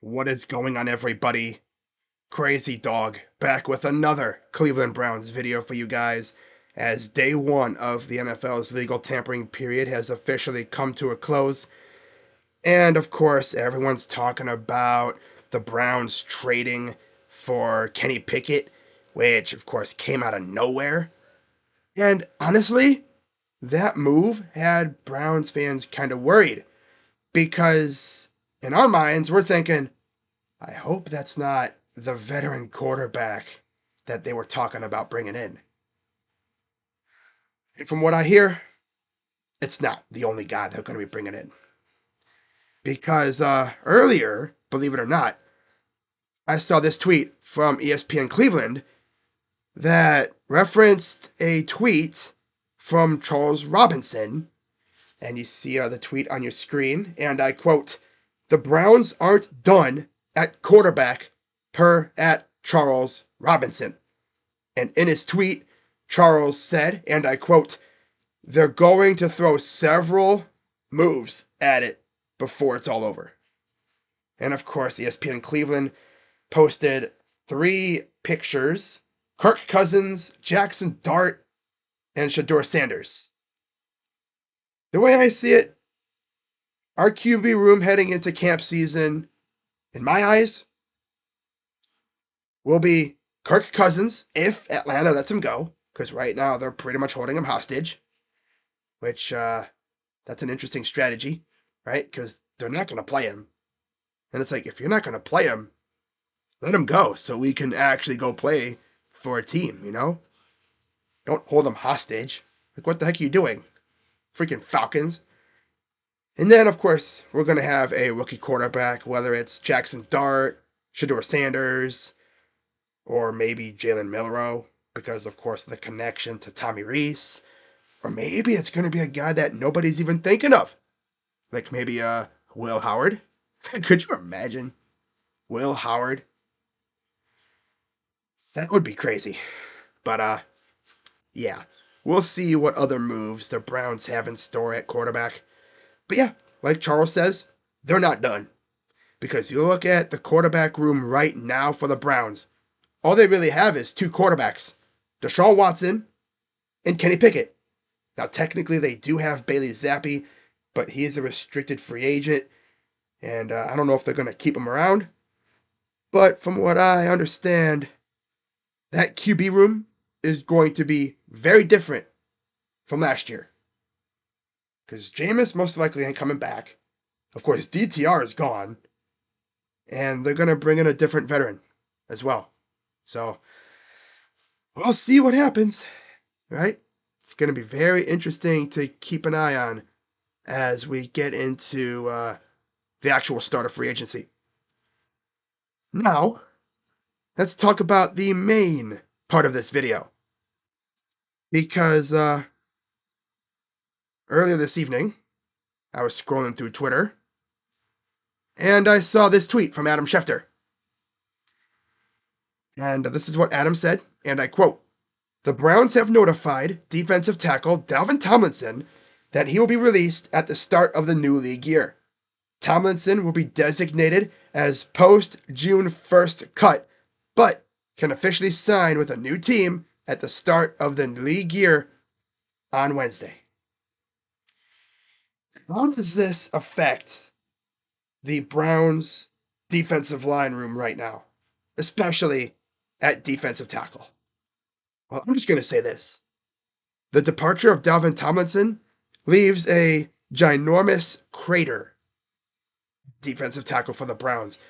What is going on, everybody? Crazy Dog back with another Cleveland Browns video for you guys as day one of the NFL's legal tampering period has officially come to a close. And of course, everyone's talking about the Browns trading for Kenny Pickett, which of course came out of nowhere. And honestly, that move had Browns fans kind of worried because in our minds, we're thinking, I hope that's not the veteran quarterback that they were talking about bringing in. And from what I hear, it's not the only guy they're going to be bringing in. Because earlier, believe it or not, I saw this tweet from ESPN Cleveland that referenced a tweet from Charles Robinson. And you see the tweet on your screen. And I quote, "The Browns aren't done at quarterback per at Charles Robinson." And in his tweet, Charles said, and I quote, "They're going to throw several moves at it before it's all over." And of course, ESPN Cleveland posted 3 pictures: Kirk Cousins, Jackson Dart, and Shador Sanders. The way I see it, our QB room heading into camp season, in my eyes, will be Kirk Cousins if Atlanta lets him go, because right now they're pretty much holding him hostage, which that's an interesting strategy, right? Because they're not going to play him. And it's like, if you're not going to play him, let him go so we can actually go play for a team, you know? Don't hold him hostage. Like, what the heck are you doing? Freaking Falcons. And then, of course, we're going to have a rookie quarterback, whether it's Jackson Dart, Shador Sanders, or maybe Jalen Milrow, because, of course, the connection to Tommy Reese. Or maybe it's going to be a guy that nobody's even thinking of. Like maybe Will Howard. Could you imagine Will Howard? That would be crazy. But yeah. We'll see what other moves the Browns have in store at quarterback. But yeah, like Charles says, they're not done. Because you look at the quarterback room right now for the Browns, all they really have is 2 quarterbacks: Deshaun Watson and Kenny Pickett. Now, technically, they do have Bailey Zappi, but he is a restricted free agent, and I don't know if they're going to keep him around. But from what I understand, that QB room is going to be very different from last year. Because Jameis most likely ain't coming back. Of course, DTR is gone. And they're going to bring in a different veteran as well. So, we'll see what happens, right? It's going to be very interesting to keep an eye on as we get into the actual start of free agency. Now, let's talk about the main part of this video. Because earlier this evening, I was scrolling through Twitter, and I saw this tweet from Adam Schefter. And this is what Adam said, and I quote, "The Browns have notified defensive tackle Dalvin Tomlinson that he will be released at the start of the new league year. Tomlinson will be designated as post-June 1st cut, but can officially sign with a new team at the start of the league year on Wednesday." How does this affect the Browns' defensive line room right now, especially at defensive tackle? Well, I'm just going to say this. The departure of Dalvin Tomlinson leaves a ginormous crater defensive tackle for the Browns,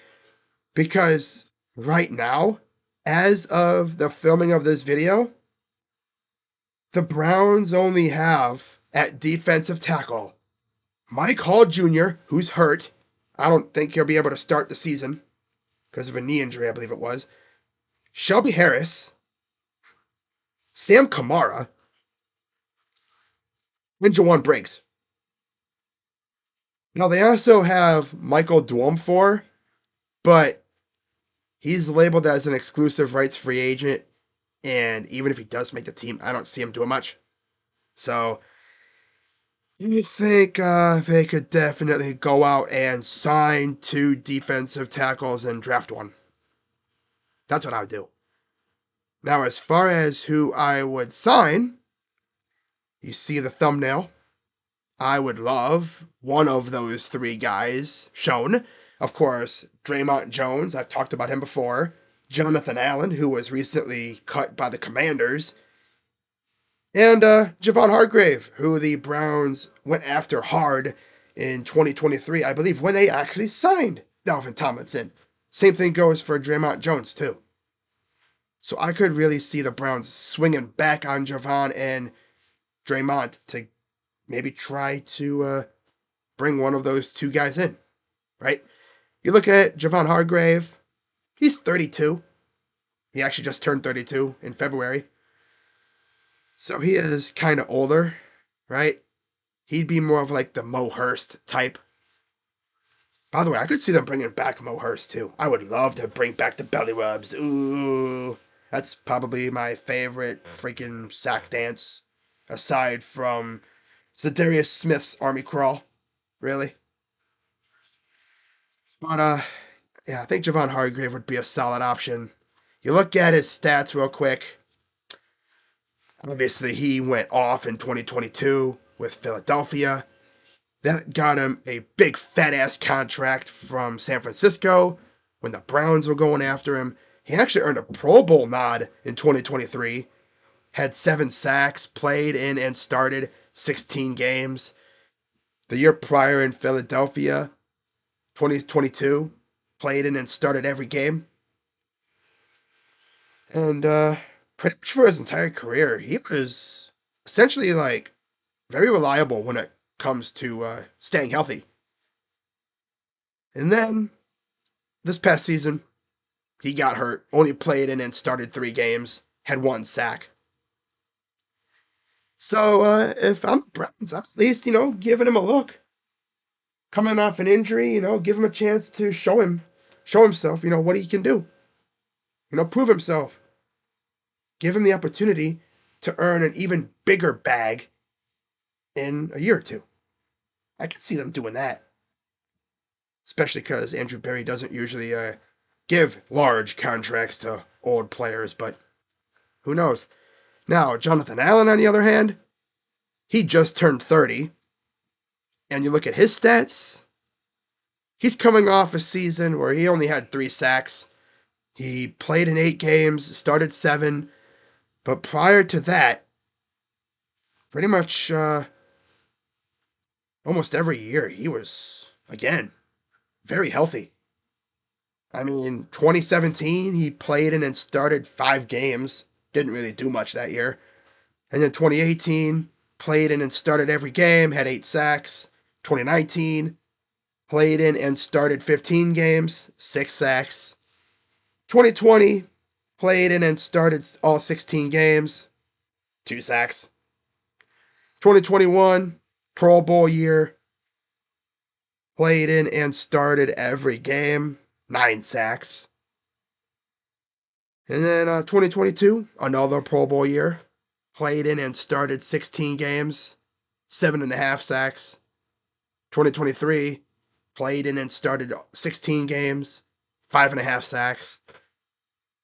because right now, as of the filming of this video, the Browns only have at defensive tackle Mike Hall Jr., who's hurt. I don't think he'll be able to start the season because of a knee injury, I believe it was. Shelby Harris, Sam Kamara, and Jawan Briggs. Now, they also have Michael Dwumfor, but he's labeled as an exclusive rights free agent, and even if he does make the team, I don't see him doing much. So, I think they could definitely go out and sign two defensive tackles and draft one. That's what I would do. Now, as far as who I would sign, you see the thumbnail. I would love one of those three guys shown. Of course, Draymond Jones, I've talked about him before. Jonathan Allen, who was recently cut by the Commanders. And Javon Hargrave, who the Browns went after hard in 2023, I believe, when they actually signed Dalvin Tomlinson. Same thing goes for Draymond Jones, too. So I could really see the Browns swinging back on Javon and Draymond to maybe try to bring one of those two guys in, right? You look at Javon Hargrave, he's 32. He actually just turned 32 in February. So he is kind of older, right? He'd be more of like the Mo Hurst type. By the way, I could see them bringing back Mo Hurst too. I would love to bring back the belly rubs. Ooh, that's probably my favorite freaking sack dance, aside from Zadarius Smith's army crawl. Really, but yeah, I think Javon Hargrave would be a solid option. You look at his stats real quick. Obviously, he went off in 2022 with Philadelphia. That got him a big fat ass contract from San Francisco when the Browns were going after him. He actually earned a Pro Bowl nod in 2023, had 7 sacks, played in and started 16 games. The year prior in Philadelphia, 2022, played in and started every game. And pretty much for his entire career, he was essentially like very reliable when it comes to staying healthy. And then this past season, he got hurt, only played in and started 3 games, had 1 sack. So if I'm Browns, I'm at least, giving him a look. Coming off an injury, give him a chance to show himself, what he can do. Prove himself. Give him the opportunity to earn an even bigger bag in a year or two. I can see them doing that. Especially because Andrew Berry doesn't usually give large contracts to old players, but who knows? Now, Jonathan Allen, on the other hand, he just turned 30, and you look at his stats, he's coming off a season where he only had 3 sacks. He played in 8 games, started 7, but prior to that, pretty much almost every year, he was, again, very healthy. I mean, 2017, he played in and started 5 games. Didn't really do much that year. And then 2018, played in and started every game, had 8 sacks. 2019, played in and started 15 games, 6 sacks. 2020, played in and started all 16 games, 2 sacks. 2021, Pro Bowl year, played in and started every game, 9 sacks. And then 2022, another Pro Bowl year, played in and started 16 games, 7.5 sacks. 2023, played in and started 16 games, 5.5 sacks.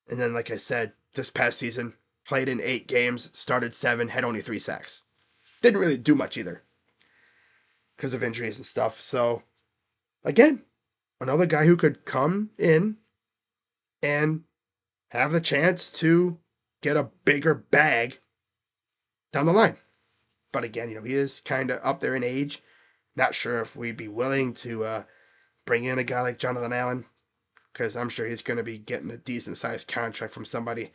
And then, like I said, this past season, played in 8 games, started 7, had only 3 sacks. Didn't really do much either because of injuries and stuff. So, again, another guy who could come in and have the chance to get a bigger bag down the line. But again, he is kind of up there in age. Not sure if we'd be willing to bring in a guy like Jonathan Allen, because I'm sure he's going to be getting a decent sized contract from somebody.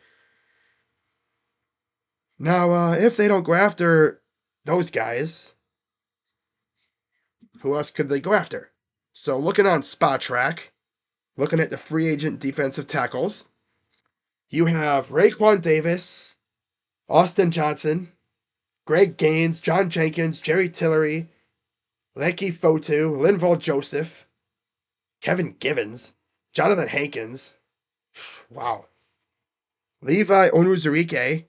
Now, if they don't go after those guys, who else could they go after? So, looking on Spot Track, looking at the free agent defensive tackles, you have Raekwon Davis, Austin Johnson, Greg Gaines, John Jenkins, Jerry Tillery, Leki Fotu, Linval Joseph, Kevin Givens, Jonathan Hankins. Wow. Levi Onwuzurike,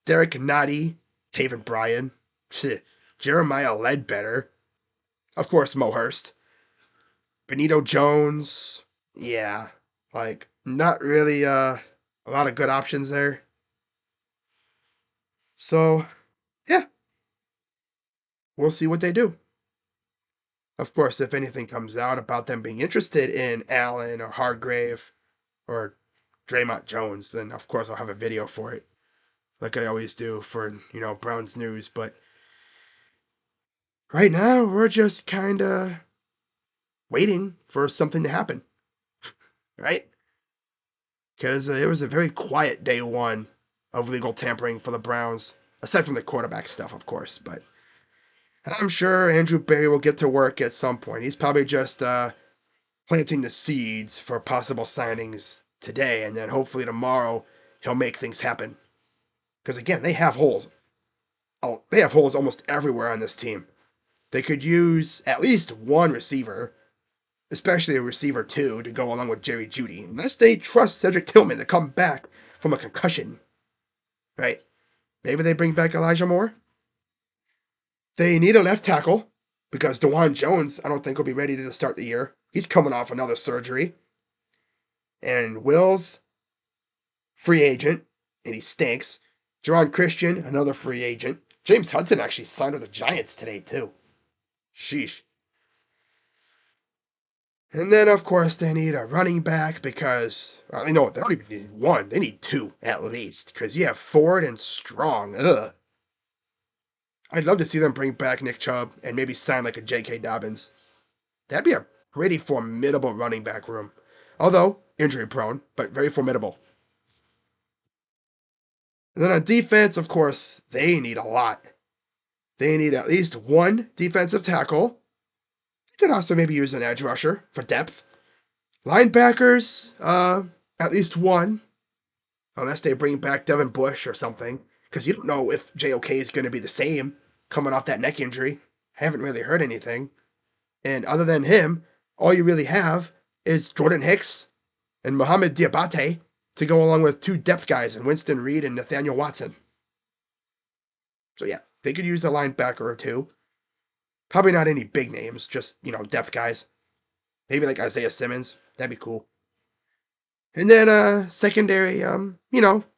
Derek Nottie, Taven Bryan. Jeremiah Ledbetter. Of course, Mo Hurst. Benito Jones. Yeah. Like, not really a lot of good options there. So, yeah, we'll see what they do. Of course, if anything comes out about them being interested in Allen or Hargrave or Draymond Jones, then of course I'll have a video for it, like I always do for, Browns news. But right now, we're just kind of waiting for something to happen, right? Because it was a very quiet day one of legal tampering for the Browns, aside from the quarterback stuff, of course. But I'm sure Andrew Berry will get to work at some point. He's probably just planting the seeds for possible signings today, and then hopefully tomorrow he'll make things happen. Because again, they have holes. Oh, they have holes almost everywhere on this team. They could use at least one receiver, especially a receiver two, to go along with Jerry Jeudy, unless they trust Cedric Tillman to come back from a concussion. Right? Maybe they bring back Elijah Moore. They need a left tackle because DeJuan Jones, I don't think, will be ready to start the year. He's coming off another surgery. And Wills, free agent, and he stinks. Jerron Christian, another free agent. James Hudson actually signed with the Giants today, too. Sheesh. And then, of course, they need a running back because, they don't even need one. They need two, at least, because you have Ford and Strong. Ugh. I'd love to see them bring back Nick Chubb and maybe sign like a J.K. Dobbins. That'd be a pretty formidable running back room. Although, injury prone, but very formidable. And then on defense, of course, they need a lot. They need at least one defensive tackle. They could also maybe use an edge rusher for depth. Linebackers, at least one. Unless they bring back Devin Bush or something. Because you don't know if JOK is going to be the same coming off that neck injury. I haven't really heard anything. And other than him, all you really have is Jordan Hicks and Mohamed Diabate to go along with two depth guys in Winston Reed and Nathaniel Watson. So yeah, they could use a linebacker or two. Probably not any big names, just, depth guys. Maybe like Isaiah Simmons. That'd be cool. And then secondary,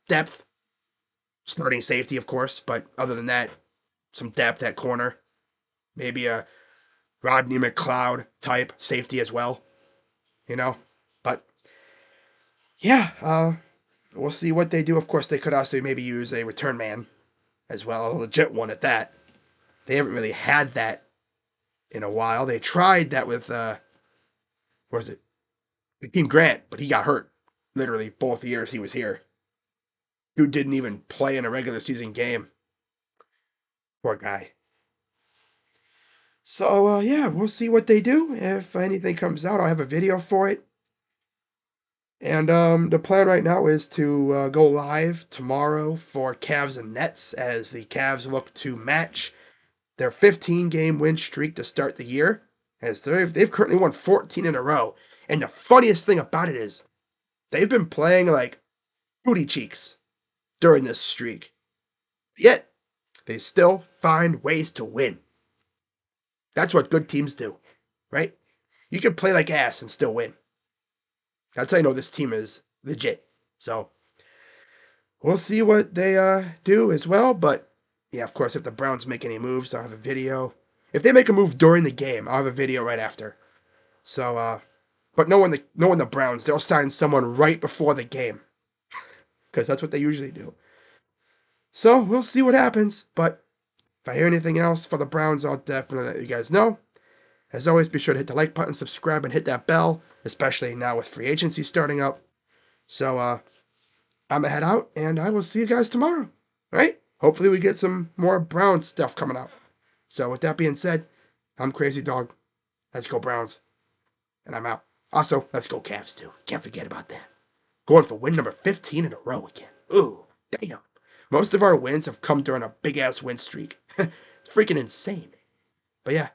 depth. Starting safety, of course, but other than that, some depth at corner. Maybe a Rodney McLeod type safety as well. But yeah, we'll see what they do. Of course, they could also maybe use a return man as well, a legit one at that. They haven't really had that in a while. They tried that with, what was it? Team Grant, but he got hurt literally both years he was here. Dude didn't even play in a regular season game. Poor guy. So, yeah, we'll see what they do. If anything comes out, I'll have a video for it. And the plan right now is to go live tomorrow for Cavs and Nets as the Cavs look to match their 15-game win streak to start the year. As they've currently won 14 in a row. And the funniest thing about it is they've been playing like booty cheeks during this streak. Yet, they still find ways to win. That's what good teams do, right? You can play like ass and still win. That's how you know this team is legit. So, we'll see what they do as well. But, yeah, of course, if the Browns make any moves, I'll have a video. If they make a move during the game, I'll have a video right after. So, but knowing the Browns, they'll sign someone right before the game. Because that's what they usually do. So, we'll see what happens. But if I hear anything else for the Browns, I'll definitely let you guys know. As always, be sure to hit the like button, subscribe, and hit that bell, especially now with free agency starting up. So, I'm going to head out, and I will see you guys tomorrow. All right? Hopefully we get some more Browns stuff coming out. So, with that being said, I'm Crazy Dog. Let's go Browns. And I'm out. Also, let's go Cavs, too. Can't forget about that. Going for win number 15 in a row again. Ooh, damn. Most of our wins have come during a big-ass win streak. It's freaking insane. But yeah,